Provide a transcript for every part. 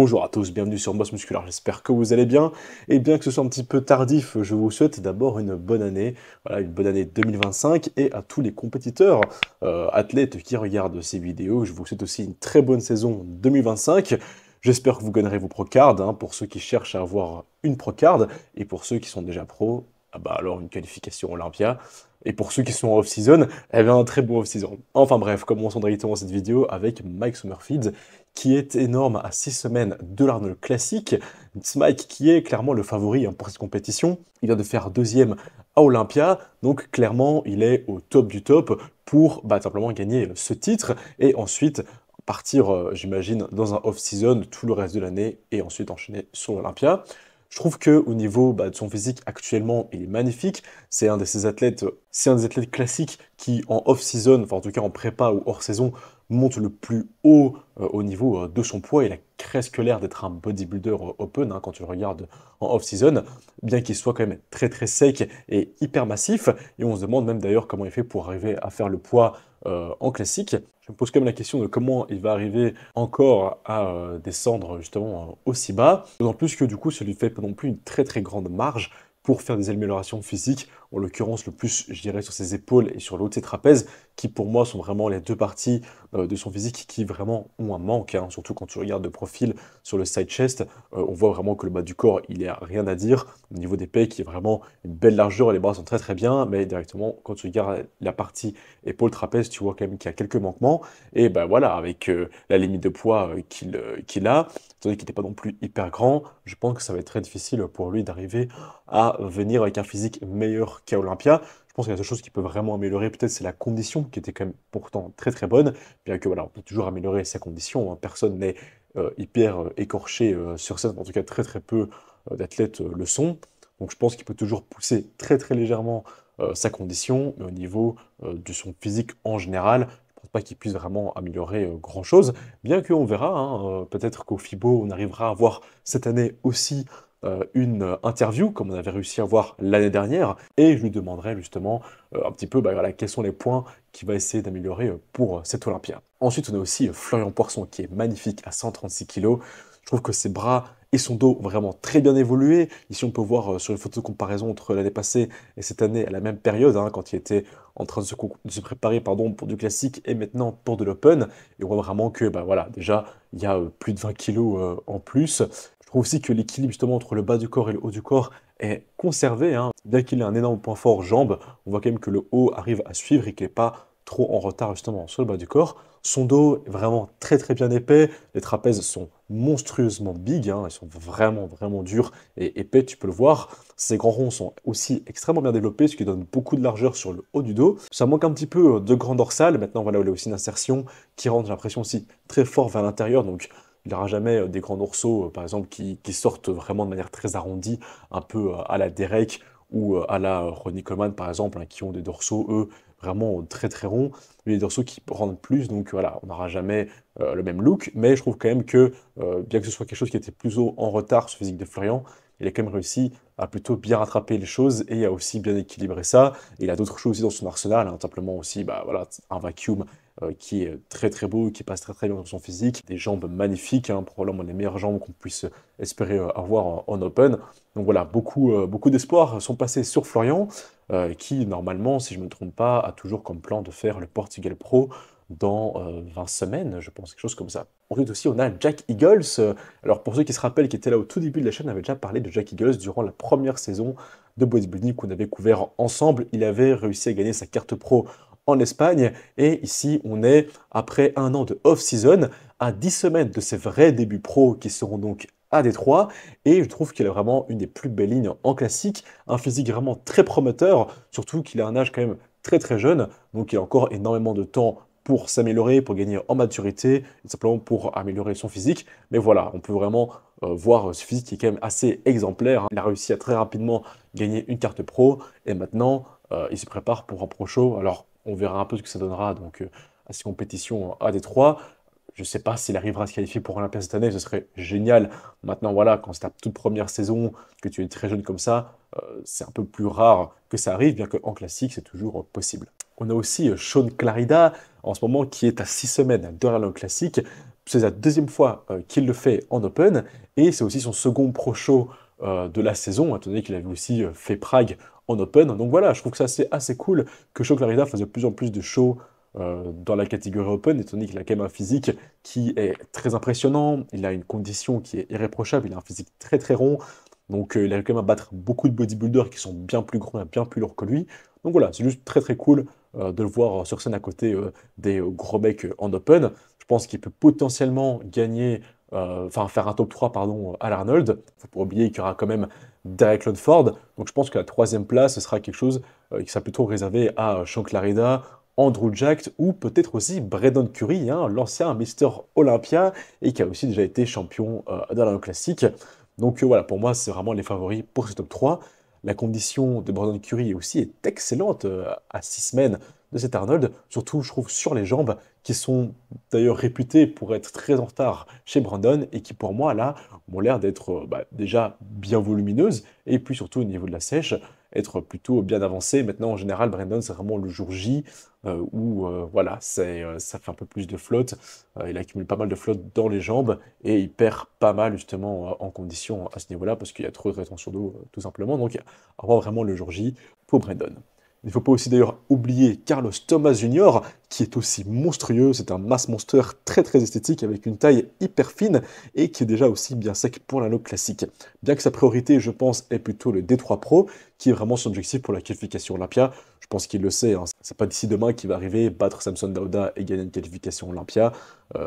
Bonjour à tous, bienvenue sur Boss Musculaire, j'espère que vous allez bien. Et bien que ce soit un petit peu tardif, je vous souhaite d'abord une bonne année, voilà, une bonne année 2025. Et à tous les compétiteurs, athlètes qui regardent ces vidéos, je vous souhaite aussi une très bonne saison 2025. J'espère que vous gagnerez vos procards, hein, pour ceux qui cherchent à avoir une procard, et pour ceux qui sont déjà pros, ah bah alors une qualification Olympia. Et pour ceux qui sont en off-season, eh bien un très bon off-season. Enfin bref, commençons directement cette vidéo avec Mike Summerfield, qui est énorme à 6 semaines de l'Arnold Classic. Mike qui est clairement le favori, hein, pour cette compétition. Il vient de faire deuxième à Olympia, donc clairement il est au top du top pour simplement gagner ce titre et ensuite partir, j'imagine, dans un off-season tout le reste de l'année et ensuite enchaîner sur l'Olympia. Je trouve que au niveau de son physique actuellement, il est magnifique. C'est un des athlètes classiques qui en off-season, enfin en tout cas en prépa ou hors saison, monte le plus haut au niveau de son poids. Il a presque l'air d'être un bodybuilder open, hein, quand tu le regardes en off-season, bien qu'il soit quand même très très sec et hyper massif. Et on se demande même d'ailleurs comment il fait pour arriver à faire le poids en classique. Je me pose quand même la question de comment il va arriver encore à descendre justement aussi bas. D'autant plus que du coup, ça lui fait pas non plus une très très grande marge pour faire des améliorations physiques, en l'occurrence le plus, je dirais, sur ses épaules et sur le haut de ses trapèzes, qui pour moi sont vraiment les deux parties de son physique qui vraiment ont un manque, hein. Surtout quand tu regardes de profil sur le side chest, on voit vraiment que le bas du corps, il n'y a rien à dire. Au niveau des pecs, il y a vraiment une belle largeur et les bras sont très très bien, mais directement, quand tu regardes la partie épaule trapèze, tu vois quand même qu'il y a quelques manquements. Et ben voilà, avec la limite de poids qu'il a, étant donné qu'il n'était pas non plus hyper grand, je pense que ça va être très difficile pour lui d'arriver à venir avec un physique meilleur qu'à Olympia. Je pense qu'il y a deux choses qui peuvent vraiment améliorer. Peut-être c'est la condition qui était quand même pourtant très très bonne, bien que voilà, on peut toujours améliorer sa condition, hein. Personne n'est hyper écorché sur scène, en tout cas très très peu d'athlètes le sont. Donc je pense qu'il peut toujours pousser très très légèrement sa condition, mais au niveau de son physique en général, je pense pas qu'il puisse vraiment améliorer grand-chose, bien qu'on verra, hein, peut-être qu'au FIBO, on arrivera à voir cette année aussi une interview, comme on avait réussi à voir l'année dernière, et je lui demanderai justement un petit peu voilà, quels sont les points qu'il va essayer d'améliorer pour cet Olympia. Ensuite, on a aussi Florian Poisson, qui est magnifique à 136 kg. Je trouve que ses bras et son dos ont vraiment très bien évolué. Ici, on peut voir sur une photo de comparaison entre l'année passée et cette année à la même période, hein, quand il était en train de se préparer pour du classique et maintenant pour de l'open. Et on voit vraiment que voilà, déjà, il y a plus de 20 kilos en plus. Je trouve aussi que l'équilibre justement entre le bas du corps et le haut du corps est conservé, hein. Bien qu'il ait un énorme point fort jambes, on voit quand même que le haut arrive à suivre et qu'il n'est pas trop en retard justement sur le bas du corps. Son dos est vraiment très très bien épais, les trapèzes sont monstrueusement big, hein. Ils sont vraiment vraiment durs et épais, tu peux le voir. Ses grands ronds sont aussi extrêmement bien développés, ce qui donne beaucoup de largeur sur le haut du dos. Ça manque un petit peu de grand dorsal, maintenant voilà, il a aussi une insertion qui rend, j'ai l'impression aussi, très fort vers l'intérieur, donc il n'aura jamais des grands dorsaux, par exemple, qui sortent vraiment de manière très arrondie, un peu à la Derek ou à la Ronnie Coleman, par exemple, hein, qui ont des dorsaux, eux, vraiment très très ronds, mais des dorsaux qui rendent plus, donc voilà, on n'aura jamais le même look, mais je trouve quand même que, bien que ce soit quelque chose qui était plus en retard sur le physique de Florian, il a quand même réussi à plutôt bien rattraper les choses et à aussi bien équilibrer ça. Et il a d'autres choses aussi dans son arsenal, hein, simplement aussi voilà, un vacuum qui est très très beau, qui passe très très bien dans son physique, des jambes magnifiques, hein, probablement les meilleures jambes qu'on puisse espérer avoir en open. Donc voilà, beaucoup d'espoirs sont passés sur Florian, qui normalement, si je ne me trompe pas, a toujours comme plan de faire le Portugal Pro dans 20 semaines, je pense, quelque chose comme ça. Ensuite aussi, on a Jack Eagles. Alors pour ceux qui se rappellent, qui étaient là au tout début de la chaîne, on avait déjà parlé de Jack Eagles durant la première saison de bodybuilding qu'on avait couvert ensemble. Il avait réussi à gagner sa carte pro en Espagne. Et ici, on est, après un an de off-season, à 10 semaines de ses vrais débuts pro qui seront donc à Détroit. Et je trouve qu'il a vraiment une des plus belles lignes en classique, un physique vraiment très prometteur, surtout qu'il a un âge quand même très très jeune, donc il a encore énormément de temps pour s'améliorer, pour gagner en maturité, et simplement pour améliorer son physique. Mais voilà, on peut vraiment voir ce physique qui est quand même assez exemplaire, hein. Il a réussi à très rapidement gagner une carte pro, et maintenant, il se prépare pour un pro show. Alors, on verra un peu ce que ça donnera donc, à ces compétitions à Détroit. Je ne sais pas s'il arrivera à se qualifier pour Olympia cette année, ce serait génial. Maintenant, voilà, quand c'est ta toute première saison, que tu es très jeune comme ça, c'est un peu plus rare que ça arrive, bien qu'en classique, c'est toujours possible. On a aussi Sean Clarida, en ce moment, qui est à 6 semaines de la classique. C'est la deuxième fois qu'il le fait en Open, et c'est aussi son second Pro Show de la saison, étant donné qu'il avait aussi fait Prague en Open. Donc voilà, je trouve que ça c'est assez cool que Show Clarida fasse de plus en plus de shows dans la catégorie Open, étant donné qu'il a quand même un physique qui est très impressionnant, il a une condition qui est irréprochable, il a un physique très très rond, donc il a quand même à battre beaucoup de bodybuilders qui sont bien plus grands et bien plus lourds que lui. Donc voilà, c'est juste très très cool de le voir sur scène à côté des gros mecs en Open. Je pense qu'il peut potentiellement gagner, enfin faire un top 3 pardon, à l'Arnold. Il faut pas oublier qu'il y aura quand même Derek Lundford. Donc je pense que la troisième place, ce sera quelque chose qui sera plutôt réservé à Sean Clarida, Andrew Jack ou peut-être aussi Braden Curry, hein, l'ancien Mister Olympia et qui a aussi déjà été champion dans la classique. Donc voilà, pour moi, c'est vraiment les favoris pour ce top 3. La condition de Brandon Curry aussi est excellente à 6 semaines de cet Arnold, surtout je trouve sur les jambes, qui sont d'ailleurs réputées pour être très en retard chez Brandon et qui pour moi là ont l'air d'être déjà bien volumineuses et puis surtout au niveau de la sèche, être plutôt bien avancé. Maintenant en général Brandon c'est vraiment le jour J où voilà, ça fait un peu plus de flotte, il accumule pas mal de flotte dans les jambes et il perd pas mal justement en condition à ce niveau-là parce qu'il y a trop de rétention d'eau tout simplement. Donc à voir vraiment le jour J pour Brandon. Il ne faut pas aussi d'ailleurs oublier Carlos Thomas Jr., qui est aussi monstrueux. C'est un mass monster très très esthétique avec une taille hyper fine et qui est déjà aussi bien sec pour l'anneau classique. Bien que sa priorité, je pense, est plutôt le D3 Pro, qui est vraiment son objectif pour la qualification Olympia. Je pense qu'il le sait, hein. C'est pas d'ici demain qu'il va arriver, battre Samson Dauda et gagner une qualification Olympia.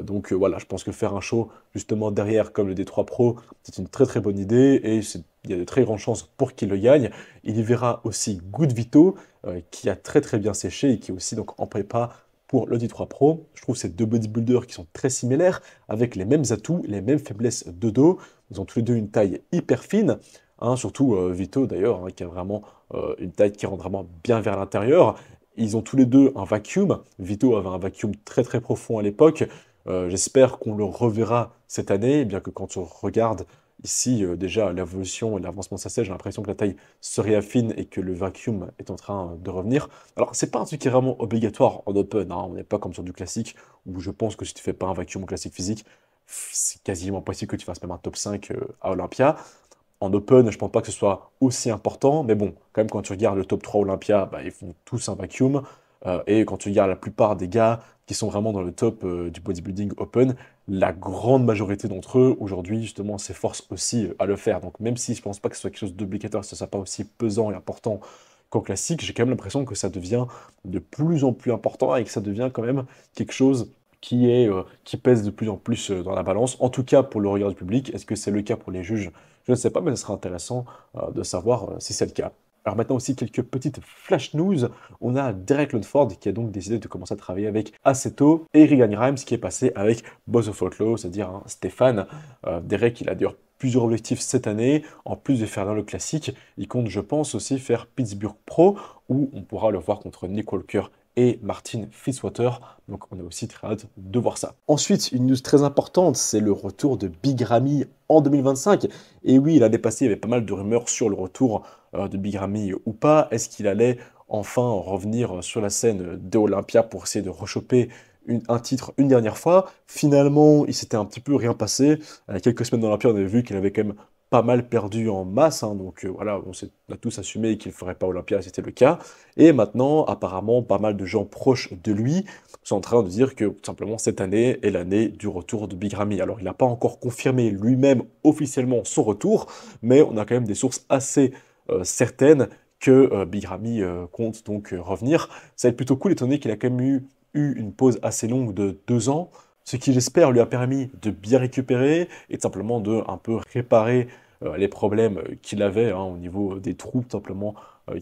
Donc voilà, je pense que faire un show justement derrière comme le D3 Pro, c'est une très très bonne idée et il y a de très grandes chances pour qu'il le gagne. Il y verra aussi Good Vito, qui a très très bien séché et qui est aussi donc en prépa pour le D3 Pro. Je trouve ces deux bodybuilders qui sont très similaires, avec les mêmes atouts, les mêmes faiblesses de dos. Ils ont tous les deux une taille hyper fine, hein, surtout Vito d'ailleurs, hein, qui a vraiment une taille qui rentre vraiment bien vers l'intérieur. Ils ont tous les deux un vacuum. Vito avait un vacuum très très profond à l'époque. J'espère qu'on le reverra cette année, bien que quand on regarde ici déjà l'évolution et l'avancement de sa selle, j'ai l'impression que la taille se réaffine et que le vacuum est en train de revenir. Alors c'est pas un truc qui est vraiment obligatoire en open, hein. On n'est pas comme sur du classique où je pense que si tu fais pas un vacuum au classique physique, c'est quasiment possible que tu fasses même un top 5 à Olympia. En Open, je pense pas que ce soit aussi important, mais bon, quand même, quand tu regardes le top 3 Olympia, ils font tous un vacuum. Et quand tu regardes la plupart des gars qui sont vraiment dans le top du bodybuilding Open, la grande majorité d'entre eux, aujourd'hui, justement, s'efforcent aussi à le faire. Donc, même si je pense pas que ce soit quelque chose d'obligatoire, que ce soit pas aussi pesant et important qu'en classique, j'ai quand même l'impression que ça devient de plus en plus important et que ça devient quand même quelque chose qui pèse de plus en plus dans la balance. En tout cas, pour le regard du public, est-ce que c'est le cas pour les juges? Je ne sais pas, mais ce sera intéressant de savoir si c'est le cas. Alors maintenant aussi, quelques petites flash news. On a Derek Lundford qui a donc décidé de commencer à travailler avec Aceto et Regan Grimes qui est passé avec Boss of Outlaw, c'est-à-dire hein, Stéphane. Derek, il a d'ailleurs plusieurs objectifs cette année. En plus de faire dans le classique, il compte, je pense, aussi faire Pittsburgh Pro où on pourra le voir contre Nick Walker et Martin Fitzwater. Donc on a aussi très hâte de voir ça. Ensuite, une news très importante, c'est le retour de Big Ramy en 2025. Et oui, l'année passée, il y avait pas mal de rumeurs sur le retour de Big Ramy ou pas. Est-ce qu'il allait enfin revenir sur la scène de Olympia pour essayer de rechoper un titre une dernière fois? Finalement, il s'était un petit peu rien passé. Quelques semaines d'Olympia, on avait vu qu'il avait quand même pas mal perdu en masse, hein, donc voilà, on a tous assumé qu'il ne ferait pas Olympia, c'était le cas. Et maintenant, apparemment, pas mal de gens proches de lui sont en train de dire que tout simplement cette année est l'année du retour de Big Ramy. Alors, il n'a pas encore confirmé lui-même officiellement son retour, mais on a quand même des sources assez certaines que Big Ramy compte donc revenir. Ça va être plutôt cool, étant donné qu'il a quand même eu une pause assez longue de 2 ans, ce qui, j'espère, lui a permis de bien récupérer et de simplement de un peu réparer les problèmes qu'il avait hein, au niveau des trous, tout simplement,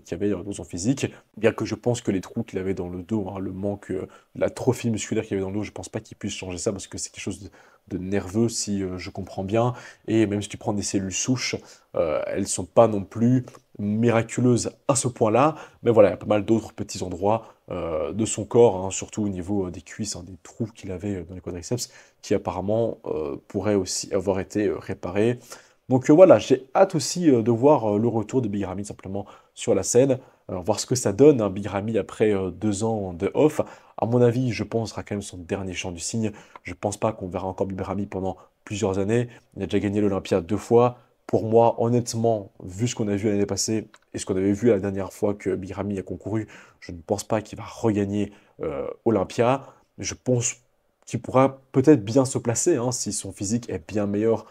qu'il y avait dans son physique. Bien que je pense que les trous qu'il avait dans le dos, hein, le manque, la trophie musculaire qu'il avait dans le dos, je pense pas qu'il puisse changer ça parce que c'est quelque chose de nerveux, si je comprends bien. Et même si tu prends des cellules souches, elles sont pas non plus miraculeuses à ce point-là. Mais voilà, il y a pas mal d'autres petits endroits de son corps, hein, surtout au niveau des cuisses, hein, des trous qu'il avait dans les quadriceps, qui apparemment pourraient aussi avoir été réparés. Donc voilà, j'ai hâte aussi de voir le retour de Big Ramy simplement sur la scène, voir ce que ça donne, hein, Big Ramy après 2 ans de off. À mon avis, je pense que ce sera quand même son dernier chant du cygne. Je pense pas qu'on verra encore Biberami pendant plusieurs années. Il a déjà gagné l'Olympia 2 fois. Pour moi, honnêtement, vu ce qu'on a vu l'année passée et ce qu'on avait vu la dernière fois que Biberami a concouru, je ne pense pas qu'il va regagner Olympia. Je pense qu'il pourra peut-être bien se placer hein, si son physique est bien meilleur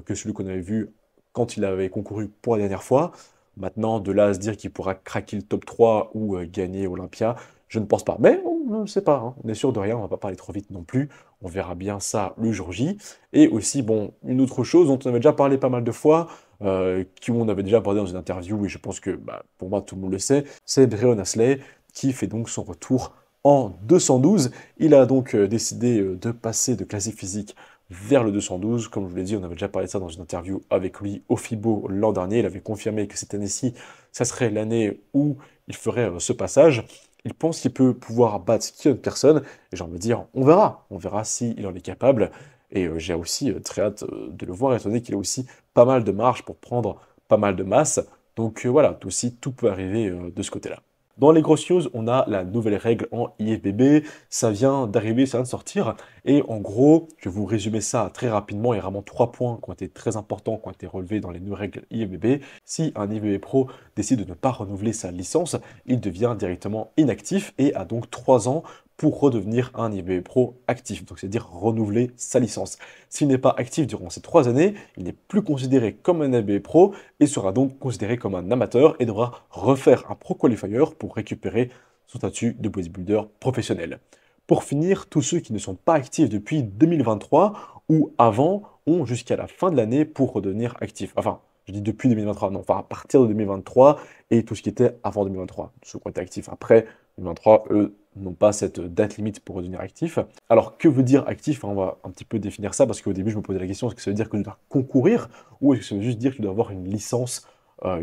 que celui qu'on avait vu quand il avait concouru pour la dernière fois. Maintenant, de là à se dire qu'il pourra craquer le top 3 ou gagner Olympia, je ne pense pas. Mais on ne sait pas, hein. On est sûr de rien, on va pas parler trop vite non plus. On verra bien ça le jour J. Et aussi, bon, une autre chose dont on avait déjà parlé pas mal de fois, qui on avait déjà abordé dans une interview, et je pense que bah, pour moi tout le monde le sait, c'est Breon Astley qui fait donc son retour en 212. Il a donc décidé de passer de classique physique vers le 212. Comme je vous l'ai dit, on avait déjà parlé de ça dans une interview avec lui au FIBO l'an dernier. Il avait confirmé que cette année-ci, ça serait l'année où il ferait ce passage. Il pense qu'il peut pouvoir battre qui autre personne. Et j'ai envie de dire, on verra. On verra s'il en est capable. Et j'ai aussi très hâte de le voir, étant donné qu'il a aussi pas mal de marge pour prendre pas mal de masse. Donc voilà, aussi, tout peut arriver de ce côté-là. Dans les grosses news, on a la nouvelle règle en IFBB, ça vient d'arriver, ça vient de sortir, et en gros, je vais vous résumer ça très rapidement, il y a vraiment 3 points qui ont été très importants, qui ont été relevés dans les nouvelles règles IFBB. Si un IFBB Pro décide de ne pas renouveler sa licence, il devient directement inactif et a donc 3 ans pour redevenir un IFBB Pro actif, donc c'est-à-dire renouveler sa licence. S'il n'est pas actif durant ces 3 années, il n'est plus considéré comme un IFBB Pro et sera donc considéré comme un amateur et devra refaire un Pro Qualifier pour récupérer son statut de bodybuilder professionnel. Pour finir, tous ceux qui ne sont pas actifs depuis 2023 ou avant ont jusqu'à la fin de l'année pour redevenir actifs. Enfin, je dis depuis 2023, non, enfin à partir de 2023 et tout ce qui était avant 2023. Ceux qui ont été actifs après 2023, eux, n'ont pas cette date limite pour redevenir actif. Alors, que veut dire actif? On va un petit peu définir ça, parce qu'au début, je me posais la question, est-ce que ça veut dire que tu dois concourir, ou est-ce que ça veut juste dire que tu dois avoir une licence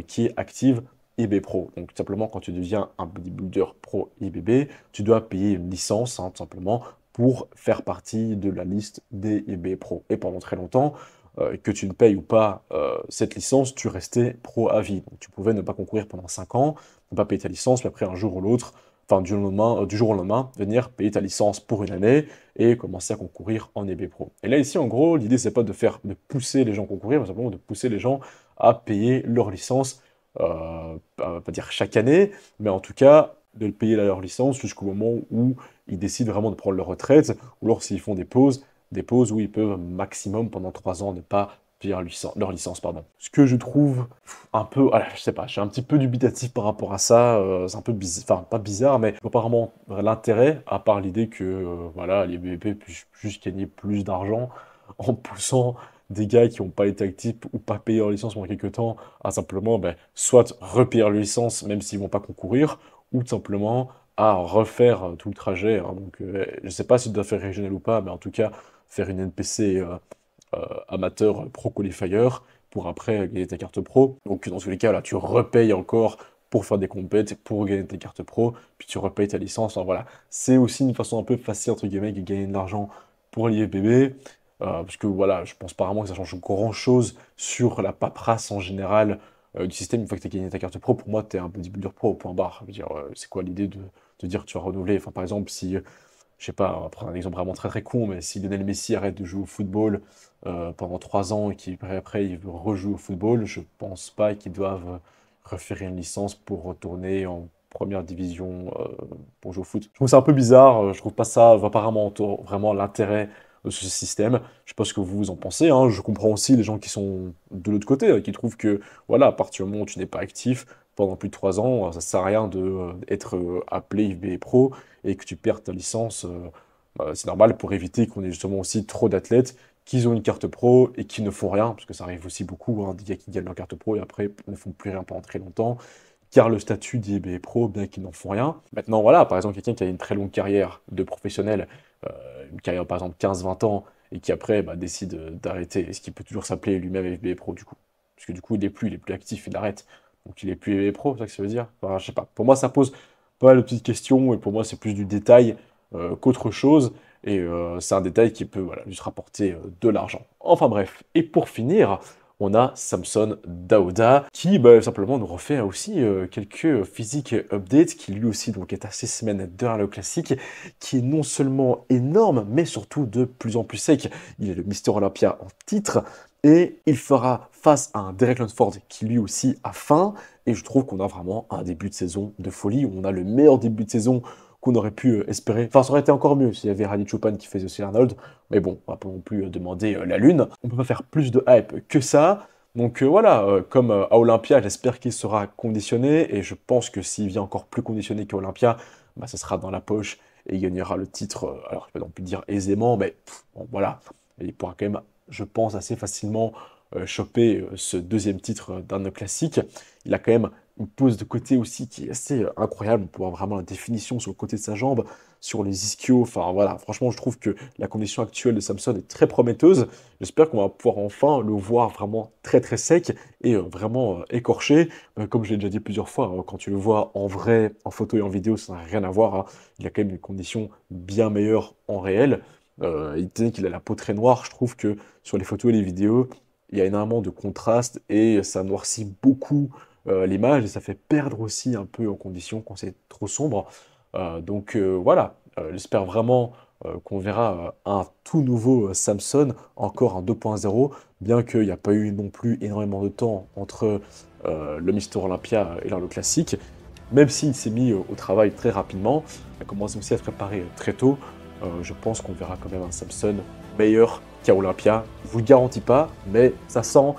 qui est active IB Pro? Donc, tout simplement, quand tu deviens un bodybuilder pro IBB, tu dois payer une licence, hein, tout simplement, pour faire partie de la liste des IB Pro. Et pendant très longtemps, que tu ne payes ou pas cette licence, tu restais pro à vie. Donc, tu pouvais ne pas concourir pendant 5 ans, ne pas payer ta licence, mais après, un jour ou l'autre, enfin du jour au lendemain, venir payer ta licence pour une année et commencer à concourir en EB Pro. Et là, ici, en gros, l'idée, c'est pas de pousser les gens à concourir, mais simplement de pousser les gens à payer leur licence, pas dire chaque année, mais en tout cas, de payer leur licence jusqu'au moment où ils décident vraiment de prendre leur retraite, ou alors s'ils font des pauses où ils peuvent maximum pendant 3 ans ne pas payer leur licence, pardon. Ce que je trouve un peu, voilà, je sais pas, je suis un petit peu dubitatif par rapport à ça, c'est un peu bizarre, enfin pas bizarre, mais je vois pas vraiment l'intérêt, à part l'idée que voilà, les BVP puissent juste gagner plus d'argent en poussant des gars qui n'ont pas été actifs ou pas payé leur licence pendant quelques temps à simplement ben, soit repayer leur licence même s'ils vont pas concourir, ou tout simplement à refaire tout le trajet, hein. Donc je sais pas si tu dois faire régional ou pas, mais en tout cas faire une NPC amateur pro qualifier pour après gagner ta carte pro. Donc dans tous les cas, là, tu repayes encore pour faire des compètes, pour gagner tes cartes pro, puis tu repayes ta licence. Enfin, voilà, c'est aussi une façon un peu facile, entre guillemets, de gagner de l'argent pour l'IFBB. Parce que voilà, je pense pas vraiment que ça change grand-chose sur la paperasse en général du système. Une fois que tu as gagné ta carte pro, pour moi, tu es un bodybuilder pro au point barre. Je veux dire, c'est quoi l'idée de dire que tu vas renouveler? Enfin, par exemple, si je sais pas, on va prendre un exemple vraiment très très con, mais si Lionel Messi arrête de jouer au football pendant 3 ans et qu'après il veut rejouer au football, je pense pas qu'ils doivent refaire une licence pour retourner en première division pour jouer au foot. Je trouve ça un peu bizarre, je trouve pas ça, je vois pas vraiment l'intérêt de ce système. Je sais pas ce que vous en pensez, hein. Je comprends aussi les gens qui sont de l'autre côté, qui trouvent que, voilà, à partir du moment où tu n'es pas actif pendant plus de 3 ans, ça sert à rien d'être appelé IFBB Pro et que tu perds ta licence. C'est normal pour éviter qu'on ait justement aussi trop d'athlètes qui ont une carte pro et qui ne font rien, parce que ça arrive aussi beaucoup, hein, des gars qui gagnent leur carte pro et après ne font plus rien pendant très longtemps, car le statut d'IFBB Pro, bien qu'ils n'en font rien. Maintenant, voilà, par exemple, quelqu'un qui a une très longue carrière de professionnel, une carrière par exemple 15-20 ans, et qui après bah, décide d'arrêter, est-ce qu'il peut toujours s'appeler lui-même IFBB Pro du coup? Parce que du coup, il est plus actif, il arrête. Donc il est plus IFBB Pro, c'est ça que ça veut dire? Enfin, je sais pas. Pour moi, ça pose pas mal de petites questions, et pour moi, c'est plus du détail qu'autre chose. Et c'est un détail qui peut voilà, juste rapporter de l'argent. Enfin bref, et pour finir, on a Samson Dauda qui simplement nous refait aussi quelques physiques updates, qui lui aussi donc est à 6 semaines derrière le classique, qui est non seulement énorme, mais surtout de plus en plus sec. Il est le Mister Olympia en titre, et il fera face à un Derek Lunsford qui lui aussi a faim, et je trouve qu'on a vraiment un début de saison de folie, où on a le meilleur début de saison qu'on aurait pu espérer. Enfin, ça aurait été encore mieux s'il y avait Rally Chopin qui faisait aussi Arnold, mais bon, on va pas non plus demander la lune. On peut pas faire plus de hype que ça. Donc voilà, comme à Olympia, j'espère qu'il sera conditionné, et je pense que s'il vient encore plus conditionné qu'à Olympia, bah, ça sera dans la poche, et il gagnera le titre, alors je vais pas non plus dire aisément, mais bon, voilà, il pourra quand même, je pense, assez facilement choper ce deuxième titre d'un classique. Il a quand même une pose de côté aussi qui est assez incroyable. On peut voir vraiment la définition sur le côté de sa jambe, sur les ischios. Enfin voilà, franchement, je trouve que la condition actuelle de Samson est très prometteuse. J'espère qu'on va pouvoir enfin le voir vraiment très très sec et vraiment écorché. Comme je l'ai déjà dit plusieurs fois, quand tu le vois en vrai, en photo et en vidéo, ça n'a rien à voir, hein. Il a quand même une condition bien meilleure en réel. Étant donné qu'il a la peau très noire, je trouve que sur les photos et les vidéos, il y a énormément de contraste et ça noircit beaucoup l'image, et ça fait perdre aussi un peu en condition quand c'est trop sombre. Voilà, j'espère vraiment qu'on verra un tout nouveau Samson, encore un 2.0, bien qu'il n'y a pas eu non plus énormément de temps entre le Mister Olympia et le classique. Même s'il s'est mis au travail très rapidement, il a commencé aussi à se préparer très tôt, je pense qu'on verra quand même un Samson meilleur qu'à Olympia. Je vous le garantis pas, mais ça sent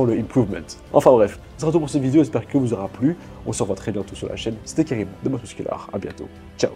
le improvement. Enfin bref, c'est tout pour cette vidéo, j'espère que vous aura plu. On se revoit très bientôt sur la chaîne. C'était Karim de Muscular, à bientôt. Ciao.